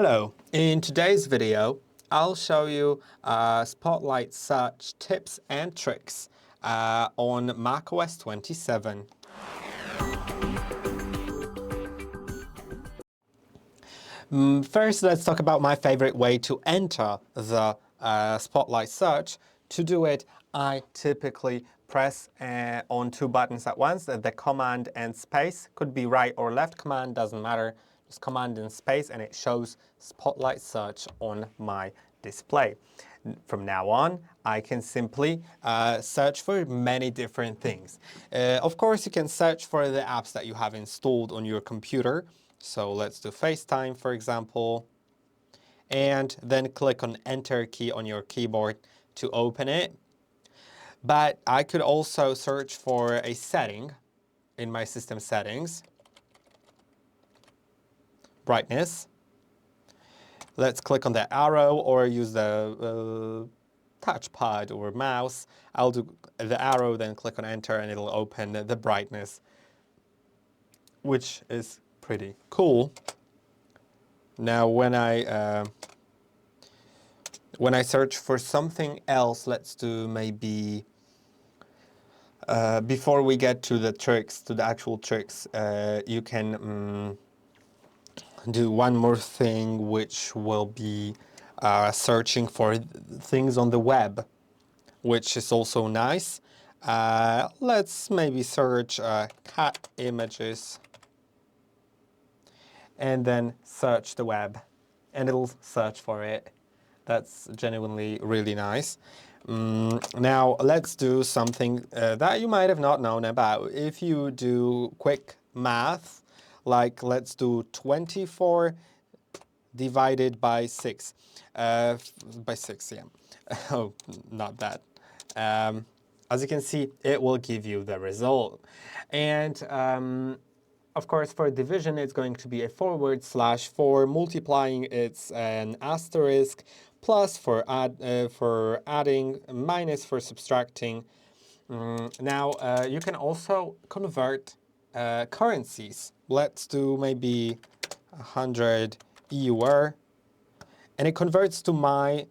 Hello, in today's video, I'll show you Spotlight search tips and tricks on macOS 27. First, let's talk about my favorite way to enter the Spotlight search. To do it, I typically press on two buttons at once, the command and space. Could be right or left command, doesn't matter. Just command and space, and it shows Spotlight search on my display. From now on, I can simply search for many different things. Of course, you can search for the apps that you have installed on your computer. So let's do FaceTime, for example, and then click on Enter key on your keyboard to open it. But I could also search for a setting in my system settings. Brightness. Let's click on the arrow or use the touchpad or mouse. I'll do the arrow, then click on Enter, and it'll open the brightness, which is pretty cool. Now, when I search for something else, let's do maybe before we get to the tricks, to the actual tricks, you can do one more thing, which will be searching for things on the web, which is also nice. Let's maybe search cat images and then search the web, and it'll search for it. That's genuinely really nice. Now, let's do something that you might have not known about. If you do quick math, like let's do 24 divided by 6. By 6, yeah. Oh, not that. As you can see, it will give you the result. And of course, for division, it's going to be a forward slash. For multiplying, it's an asterisk. Plus for adding, minus for subtracting. Now, you can also convert currencies. Let's do maybe 100 EUR. And it converts to my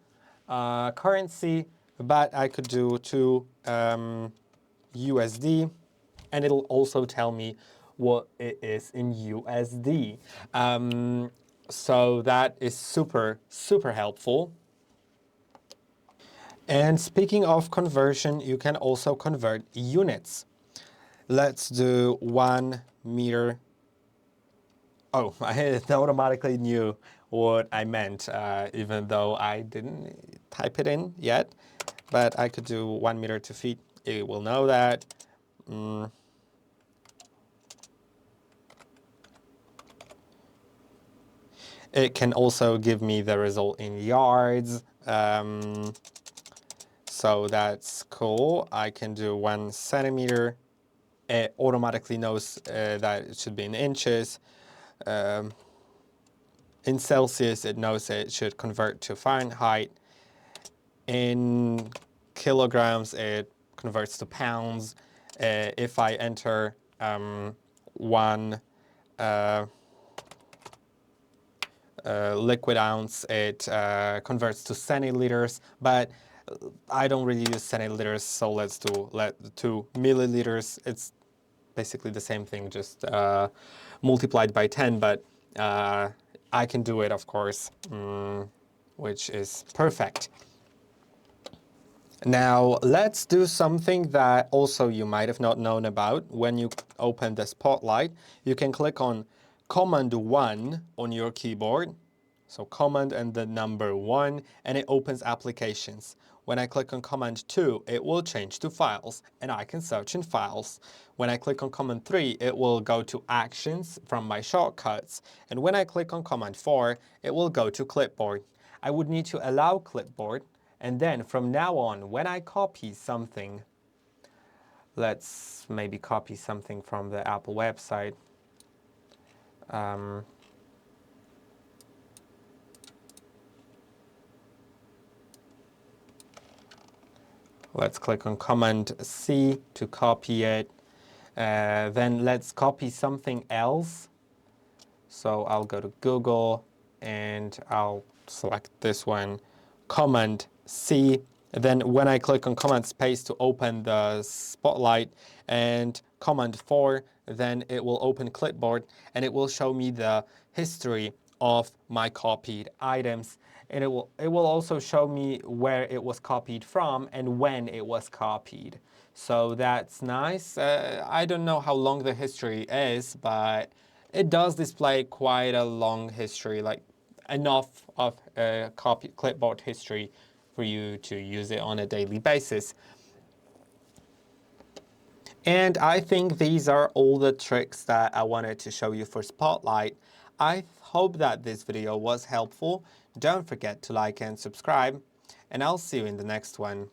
currency, but I could do to USD. And it'll also tell me what it is in USD. So that is super, super helpful. And speaking of conversion, you can also convert units. Let's do 1 meter. Oh, I automatically knew what I meant, even though I didn't type it in yet. But I could do 1 meter to feet. It will know that. It can also give me the result in yards. So that's cool. I can do 1 centimeter. It automatically knows that it should be in inches. In Celsius, it knows it should convert to Fahrenheit. In kilograms, it converts to pounds. If I enter 1 liquid ounce, it converts to centiliters, but I don't really use centiliters, so let's do 2 milliliters. It's basically the same thing, just multiplied by 10, but I can do it, of course, which is perfect. Now, let's do something that also you might have not known about. When you open the Spotlight, you can click on Command 1 on your keyboard. So Command and the number 1, and it opens applications. When I click on Command 2, it will change to Files, and I can search in Files. When I click on Command 3, it will go to Actions from my shortcuts. And when I click on Command 4, it will go to Clipboard. I would need to allow Clipboard, and then from now on, when I copy something, let's maybe copy something from the Apple website. Let's click on Command C to copy it. Then let's copy something else. So I'll go to Google, and I'll select this one, Command C. Then when I click on Command Space to open the Spotlight and Command 4, then it will open Clipboard and it will show me the history of my copied items. And it will also show me where it was copied from and when it was copied. So that's nice. I don't know how long the history is, but it does display quite a long history, like enough of clipboard history for you to use it on a daily basis. And I think these are all the tricks that I wanted to show you for Spotlight. I hope that this video was helpful. Don't forget to like and subscribe, and I'll see you in the next one.